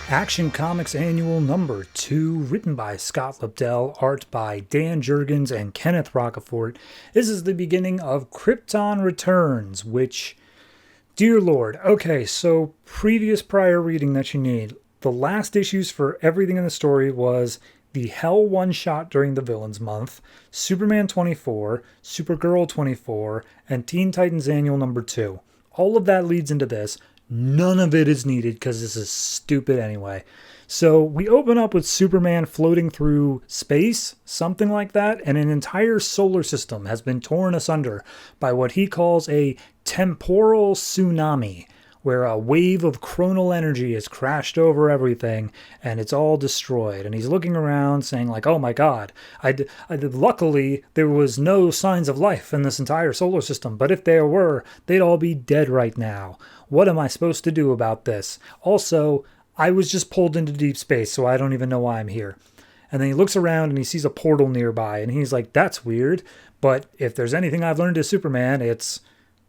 Action Comics Annual Number 2, written by Scott Lobdell, art by Dan Jurgens and Kenneth Rocafort. This is the beginning of Krypton Returns, which, dear Lord, okay, so previous prior reading that you need. The last issues for everything in the story was the Hell one-shot during the Villains Month, Superman 24, Supergirl 24, and Teen Titans Annual Number 2. All of that leads into this. None of it is needed because this is stupid anyway. So we open up with Superman floating through space, something like that, and an entire solar system has been torn asunder by what he calls a temporal tsunami, where a wave of chronal energy has crashed over everything and it's all destroyed. And he's looking around saying like, oh my God, luckily there was no signs of life in this entire solar system, but if there were, they'd all be dead right now. What am I supposed to do about this? Also, I was just pulled into deep space, so I don't even know why I'm here. And then he looks around and he sees a portal nearby, and he's like, that's weird, but if there's anything I've learned as Superman, it's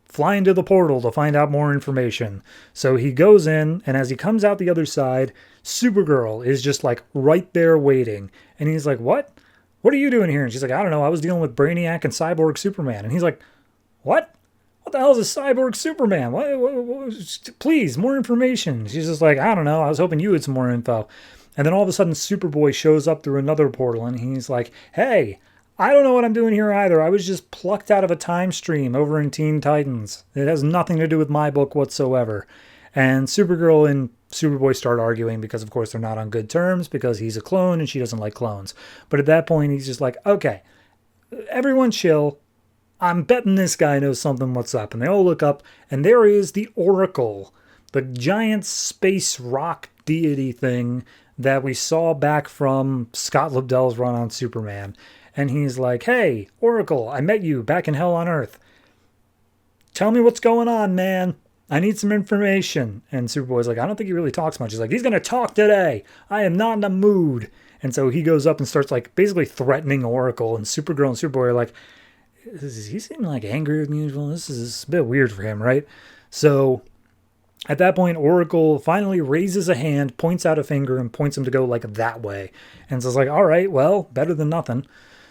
fly into the portal to find out more information. So he goes in, and as he comes out the other side, Supergirl is just like right there waiting. And he's like, what? What are you doing here? And she's like, I don't know, I was dealing with Brainiac and Cyborg Superman. And he's like, what? What the hell is a cyborg Superman? Please, more information. She's just like, I don't know. I was hoping you had some more info. And then all of a sudden, Superboy shows up through another portal, and he's like, hey, I don't know what I'm doing here either. I was just plucked out of a time stream over in Teen Titans. It has nothing to do with my book whatsoever. And Supergirl and Superboy start arguing because, of course, they're not on good terms because he's a clone and she doesn't like clones. But at that point, he's just like, okay, everyone chill. I'm betting this guy knows something what's up. And they all look up, and there is the Oracle, the giant space rock deity thing that we saw back from Scott Lobdell's run on Superman. And he's like, hey, Oracle, I met you back in Hell on Earth. Tell me what's going on, man. I need some information. And Superboy's like, I don't think he really talks much. He's like, he's going to talk today. I am not in a mood. And so he goes up and starts like basically threatening Oracle. And Supergirl and Superboy are like, he seemed like angrier than usual. This is a bit weird for him, right? So at that point, Oracle finally raises a hand, points out a finger, and points him to go like that way. And so it's like, all right, well, better than nothing.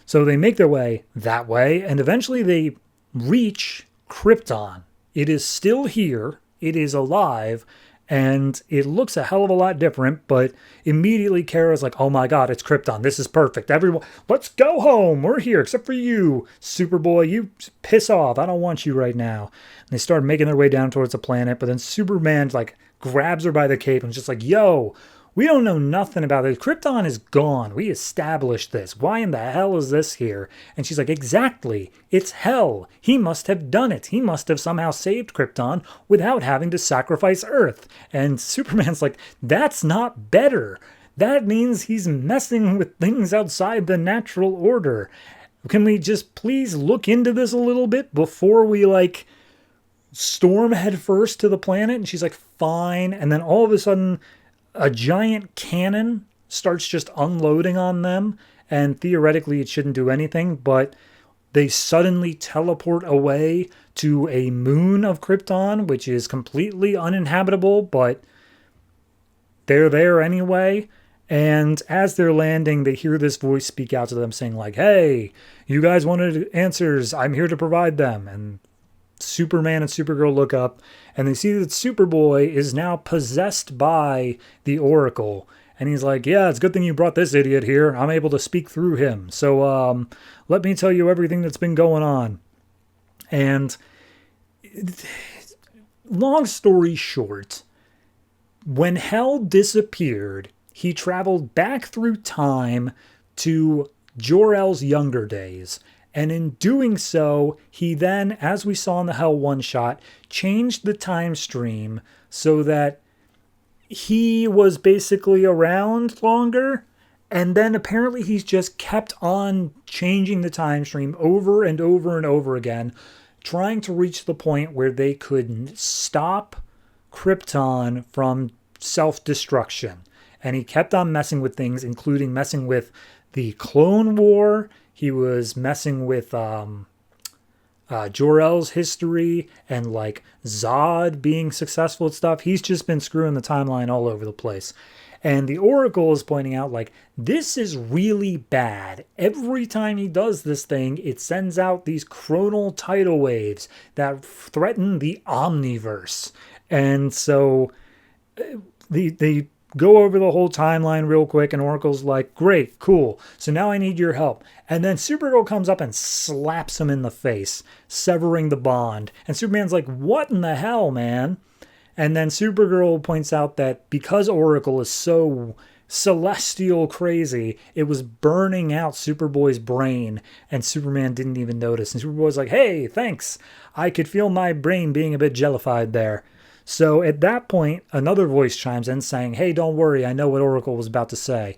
So they make their way that way, and eventually they reach Krypton. It is still here. It is alive. And it looks a hell of a lot different, but immediately Kara's like, oh my God, it's Krypton. This is perfect. Everyone, let's go home. We're here, except for you, Superboy. You piss off. I don't want you right now. And they start making their way down towards the planet, but then Superman like grabs her by the cape and is just like, yo, we don't know nothing about it. Krypton is gone. We established this. Why in the hell is this here? And she's like, exactly. It's hell. He must have done it. He must have somehow saved Krypton without having to sacrifice Earth. And Superman's like, that's not better. That means he's messing with things outside the natural order. Can we just please look into this a little bit before we like storm headfirst to the planet? And she's like, fine. And then all of a sudden, a giant cannon starts just unloading on them, and theoretically it shouldn't do anything, but they suddenly teleport away to a moon of Krypton, which is completely uninhabitable, but they're there anyway. And as they're landing, they hear this voice speak out to them saying like, hey, you guys wanted answers. I'm here to provide them. And Superman and Supergirl look up, and they see that Superboy is now possessed by the Oracle. And he's like, yeah, it's a good thing you brought this idiot here. I'm able to speak through him. So let me tell you everything that's been going on. And long story short, when Hell disappeared, he traveled back through time to Jor-El's younger days. And in doing so, he then, as we saw in the Hell one-shot, changed the time stream so that he was basically around longer. And then apparently he's just kept on changing the time stream over and over and over again, trying to reach the point where they could stop Krypton from self-destruction. And he kept on messing with things, including messing with the Clone War. He was messing with Jor-El's history and like Zod being successful at stuff. He's just been screwing the timeline all over the place. And the Oracle is pointing out, like, this is really bad. Every time he does this thing, it sends out these chronal tidal waves that threaten the omniverse. And so they go over the whole timeline real quick, and Oracle's like, great, cool. So now I need your help. And then Supergirl comes up and slaps him in the face, severing the bond. And Superman's like, what in the hell, man? And then Supergirl points out that because Oracle is so celestial crazy, it was burning out Superboy's brain, and Superman didn't even notice. And Superboy's like, hey, thanks. I could feel my brain being a bit jellified there. So at that point, another voice chimes in saying, hey, don't worry, I know what Oracle was about to say.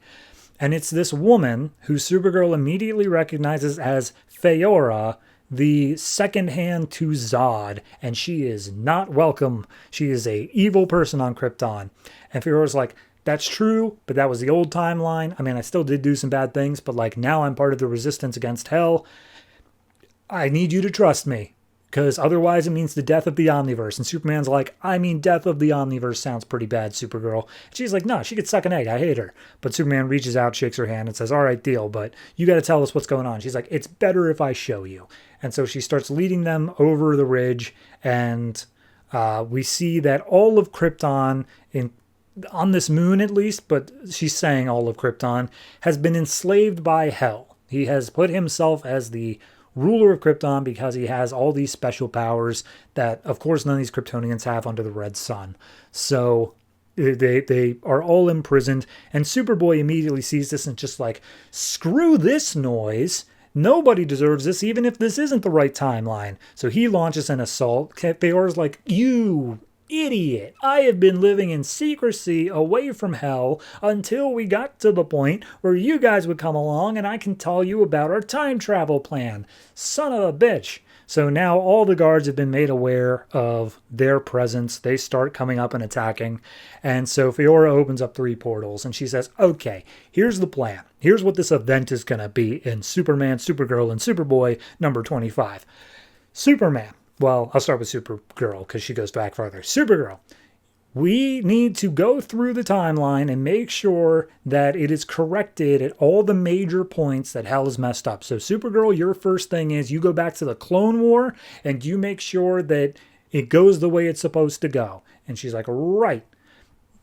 And it's this woman who Supergirl immediately recognizes as Feora, the second hand to Zod, and she is not welcome. She is a evil person on Krypton. And Feora's like, that's true, but that was the old timeline. I mean, I still did do some bad things, but like now I'm part of the resistance against hell. I need you to trust me, because otherwise it means the death of the Omniverse. And Superman's like, I mean, death of the Omniverse sounds pretty bad, Supergirl. And she's like, no, she could suck an egg. I hate her. But Superman reaches out, shakes her hand, and says, all right, deal, but you got to tell us what's going on. She's like, it's better if I show you. And so she starts leading them over the ridge, and we see that all of Krypton, on this moon at least, but she's saying all of Krypton, has been enslaved by Hell. He has put himself as the ruler of Krypton because he has all these special powers that, of course, none of these Kryptonians have under the Red Sun. So they are all imprisoned, and Superboy immediately sees this and just like, screw this noise. Nobody deserves this, even if this isn't the right timeline. So he launches an assault. Feora's like, you idiot. I have been living in secrecy away from Hell until we got to the point where you guys would come along and I can tell you about our time travel plan. Son of a bitch. So now all the guards have been made aware of their presence. They start coming up and attacking. And so Feora opens up 3 portals and she says, okay, here's the plan. Here's what this event is going to be in Superman, Supergirl, and Superboy number 25. Superman. Well, I'll start with Supergirl because she goes back farther. Supergirl. We need to go through the timeline and make sure that it is corrected at all the major points that Hell is messed up. So Supergirl, your first thing is you go back to the Clone War and you make sure that it goes the way it's supposed to go. And she's like, right.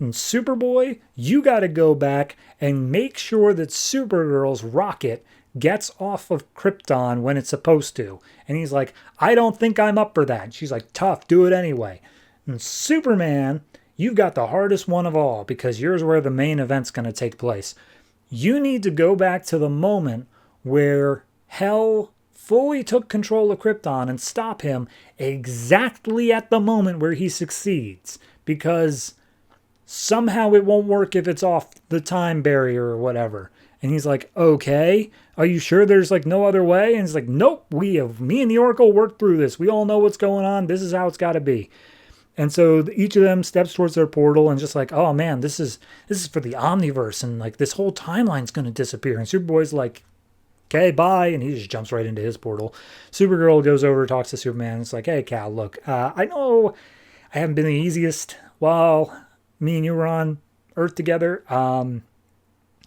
And Superboy, you got to go back and make sure that Supergirl's rocket gets off of Krypton when it's supposed to. And he's like, I don't think I'm up for that. She's like, tough, do it anyway. And Superman, you've got the hardest one of all because yours where the main event's going to take place. You need to go back to the moment where Hell fully took control of Krypton and stop him exactly at the moment where he succeeds, because somehow it won't work if it's off the time barrier or whatever. And he's like, okay, are you sure there's like no other way? And he's like, nope, me and the Oracle worked through this. We all know what's going on. This is how it's got to be. And so each of them steps towards their portal and just like, oh man, this is for the Omniverse, and like this whole timeline's going to disappear. And Superboy's like, okay, bye. And he just jumps right into his portal. Supergirl goes over, talks to Superman. It's like, hey, Cal, look, I know I haven't been the easiest while me and you were on Earth together.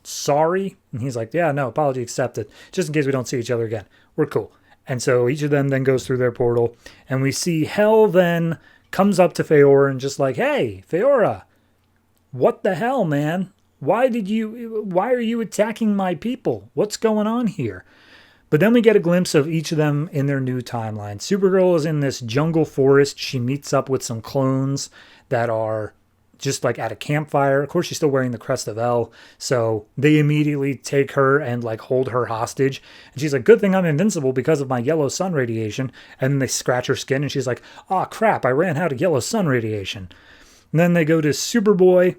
Sorry. And he's like, yeah, no, apology accepted. Just in case we don't see each other again. We're cool. And so each of them then goes through their portal. And we see Hell then comes up to Feora and just like, hey, Feora, what the hell, man? Why are you attacking my people? What's going on here? But then we get a glimpse of each of them in their new timeline. Supergirl is in this jungle forest. She meets up with some clones that are just like at a campfire. Of course, she's still wearing the crest of L. So they immediately take her and like hold her hostage. And she's like, good thing I'm invincible because of my yellow sun radiation. And then they scratch her skin and she's like, oh crap, I ran out of yellow sun radiation. And then they go to Superboy,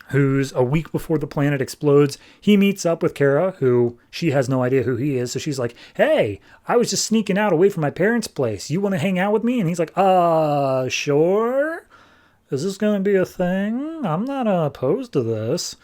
who's a week before the planet explodes. He meets up with Kara, who she has no idea who he is. So she's like, hey, I was just sneaking out away from my parents' place. You want to hang out with me? And he's like, sure. Is this going to be a thing? I'm not opposed to this.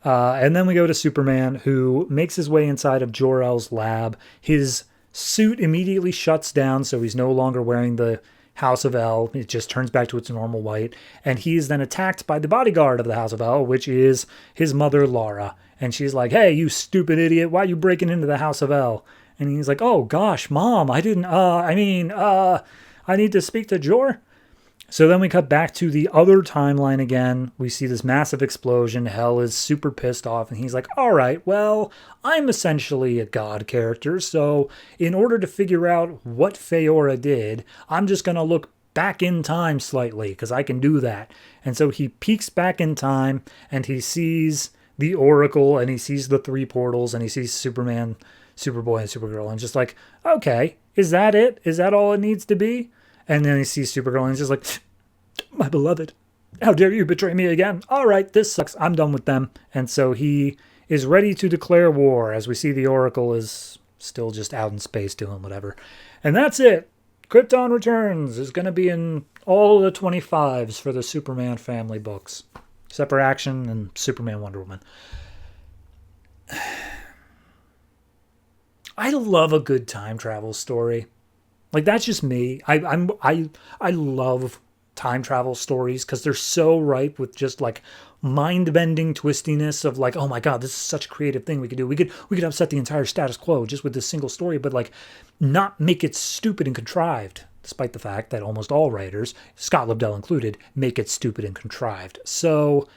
And then we go to Superman, who makes his way inside of Jor-El's lab. His suit immediately shuts down, so he's no longer wearing the House of L. It just turns back to its normal white. And he is then attacked by the bodyguard of the House of L, which is his mother, Laura. And she's like, hey, you stupid idiot, why are you breaking into the House of L? And he's like, oh, gosh, Mom, I didn't, I need to speak to Jor. So then we cut back to the other timeline again. We see this massive explosion. Hell is super pissed off. And he's like, all right, well, I'm essentially a god character. So in order to figure out what Feora did, I'm just going to look back in time slightly because I can do that. And so he peeks back in time and he sees the Oracle and he sees the 3 portals and he sees Superman, Superboy, and Supergirl. And just like, okay, is that it? Is that all it needs to be? And then he sees Supergirl and he's just like, my beloved, how dare you betray me again? All right, this sucks. I'm done with them. And so he is ready to declare war as we see the Oracle is still just out in space doing whatever. And that's it. Krypton Returns is going to be in all the 25s for the Superman family books, except for Action and Superman Wonder Woman. I love a good time travel story. Like, that's just me. I love time travel stories because they're so ripe with just like mind-bending twistiness of like, oh my god, this is such a creative thing we could do. We could upset the entire status quo just with this single story, but like not make it stupid and contrived, despite the fact that almost all writers, Scott Lobdell included, make it stupid and contrived. So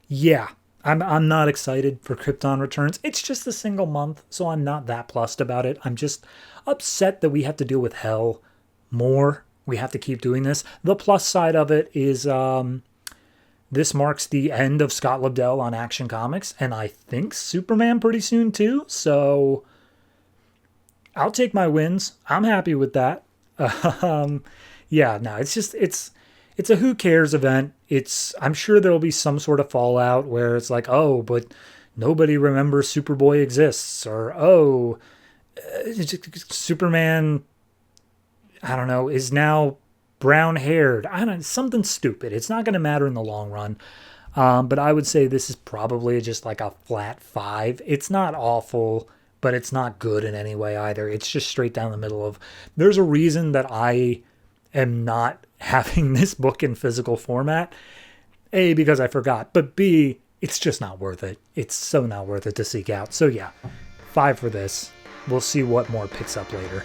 yeah, I'm not excited for Krypton Returns. It's just a single month, so I'm not that plussed about it. I'm just upset that we have to deal with Hell more. We have to keep doing this. The plus side of it is this marks the end of Scott Lobdell on Action Comics, and I think Superman pretty soon too. So I'll take my wins. I'm happy with that. Yeah, no, it's a who cares event. I'm sure there'll be some sort of fallout where it's like, oh, but nobody remembers Superboy exists, or oh, Superman, I don't know, is now brown haired. Something stupid. It's not going to matter in the long run. But I would say this is probably just like a flat 5. It's not awful, but it's not good in any way either. It's just straight down the middle of, there's a reason that I am not having this book in physical format. A, because I forgot, but B, it's just not worth it. It's so not worth it to seek out. So yeah, 5 for this. We'll see what more picks up later.